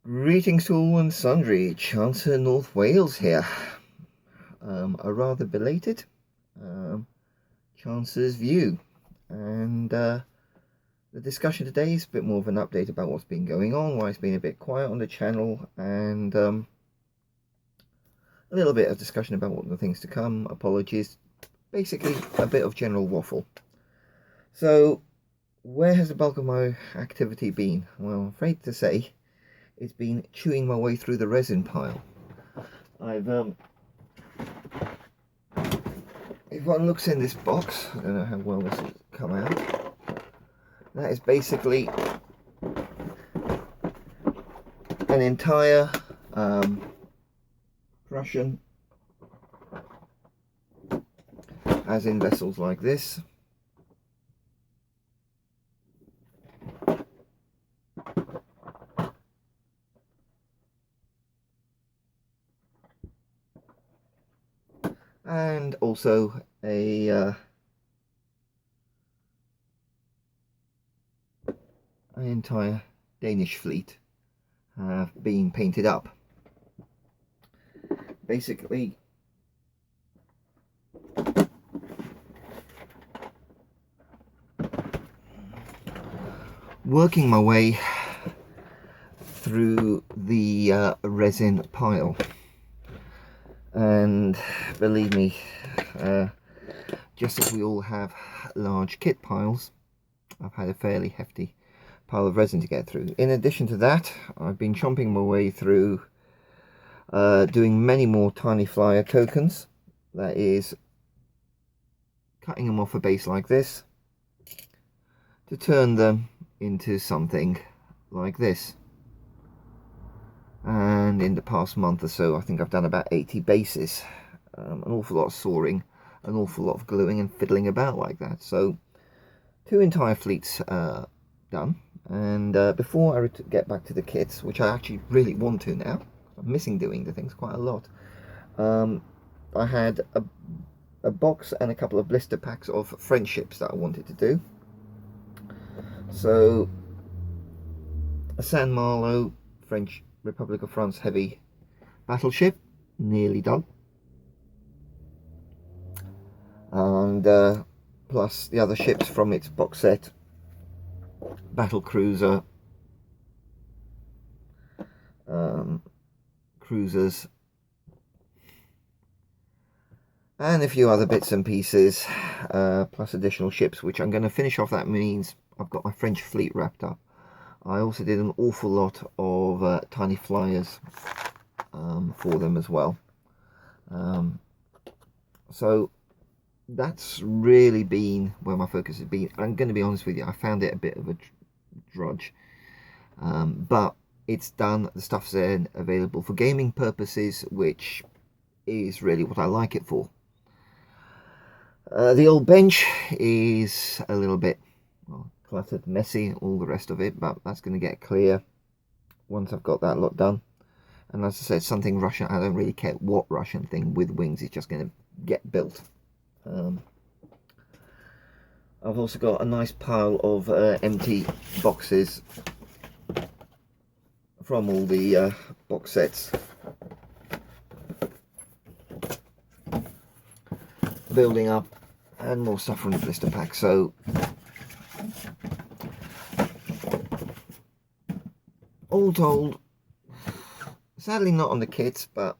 Greetings to all and sundry, Chancellor North Wales here. A rather belated Chancers View, and the discussion today is a bit more of an update about what's been going on, why it's been a bit quiet on the channel, and a little bit of discussion about what the things to come. Apologies, basically a bit of general waffle. So, where has the bulk of my activity been? Well, I'm afraid to say it's been chewing my way through the resin pile. If one looks in this box, I don't know how well this will come out. That is basically an entire Prussian, as in vessels like this. And also an entire Danish fleet have been painted up. Basically, working my way through the resin pile. And believe me, just as we all have large kit piles, I've had a fairly hefty pile of resin to get through. In addition to that, I've been chomping my way through doing many more tiny flyer tokens. That is, cutting them off a base like this to turn them into something like this. And in the past month or so, I think I've done about 80 bases. An awful lot of sawing, an awful lot of gluing and fiddling about like that. So 2 entire fleets done. And before I get back to the kits, which I actually really want to now, I'm missing doing the things quite a lot. I had a box and a couple of blister packs of friendships that I wanted to do. So a San Marlo French Republic of France heavy battleship, nearly done, and plus the other ships from its box set: battle cruiser, cruisers, and a few other bits and pieces, plus additional ships, which I'm going to finish off. That means I've got my French fleet wrapped up. I also did an awful lot of tiny flyers for them as well. So that's really been where my focus has been. I'm going to be honest with you, I found it a bit of a drudge, but it's done. The stuff's then available for gaming purposes, which is really what I like it for. The old bench is a little bit, well, cluttered, messy, all the rest of it, but that's going to get clear once I've got that lot done. And as I said, something Russian, I don't really care what Russian thing with wings is just going to get built. I've also got a nice pile of empty boxes from all the box sets, building up, and more stuff from the blister pack. So all told, sadly not on the kits, but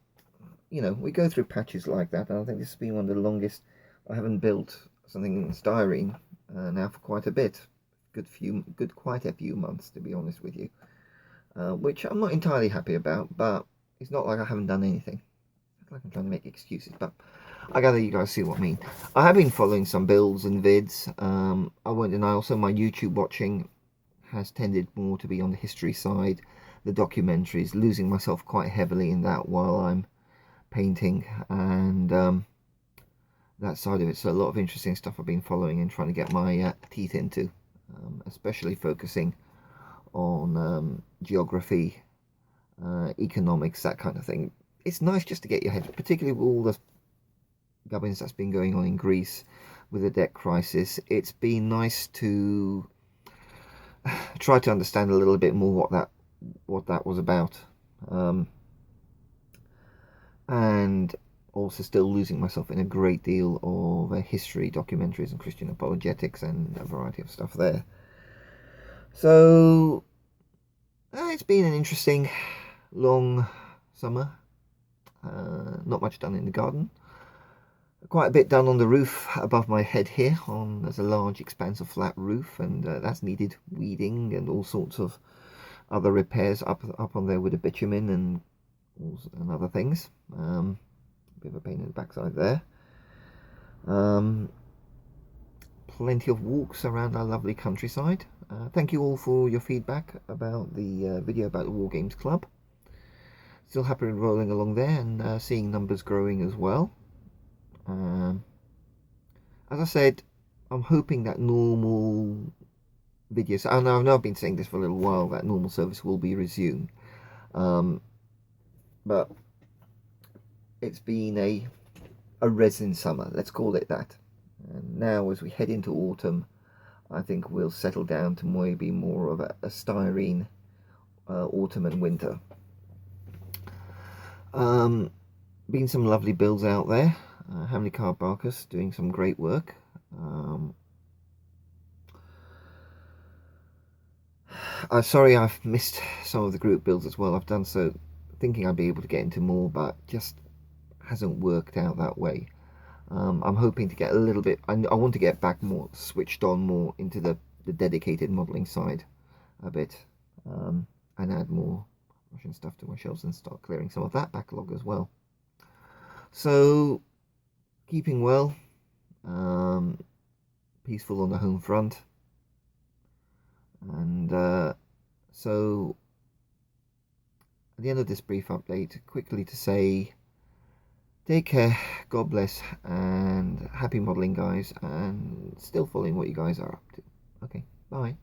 you know, we go through patches like that, and I think this has been one of the longest I haven't built something in styrene now for quite a bit. Quite a few months, to be honest with you, which I'm not entirely happy about, but it's not like I haven't done anything. It's like I'm trying to make excuses, but I gather you guys see what I mean. I have been following some builds and vids. I won't deny also my YouTube watching has tended more to be on the history side, the documentaries, losing myself quite heavily in that while I'm painting, and that side of it. So a lot of interesting stuff I've been following and trying to get my teeth into, especially focusing on geography, economics, that kind of thing. It's nice just to get your head, particularly with all the gubbins that's been going on in Greece with the debt crisis. It's been nice to try to understand a little bit more what that was about. And also still losing myself in a great deal of history, documentaries, and Christian apologetics, and a variety of stuff there. So it's been an interesting long summer. Not much done in the garden. Quite a bit done on the roof above my head here. There's a large expanse of flat roof, and that's needed weeding and all sorts of other repairs up on there with the bitumen and other things. Bit of a pain in the backside there. Plenty of walks around our lovely countryside. Thank you all for your feedback about the video about the War Games Club. Still happy rolling along there and seeing numbers growing as well. As I said, I'm hoping that normal videos, and I know I've been saying this for a little while, that normal service will be resumed. But it's been a resin summer, let's call it that. And now as we head into autumn, I think we'll settle down to maybe more of a styrene autumn and winter. Been some lovely builds out there. Hamley Car Barkus doing some great work. Sorry I've missed some of the group builds as well. I've done so thinking I'd be able to get into more, but just hasn't worked out that way. I'm hoping to get a little bit, I want to get back more, switched on more into the dedicated modelling side a bit, and add more Russian stuff to my shelves and start clearing some of that backlog as well. So, keeping well, peaceful on the home front, and so at the end of this brief update, quickly to say, take care, God bless, and happy modelling, guys, and still following what you guys are up to. Okay, bye.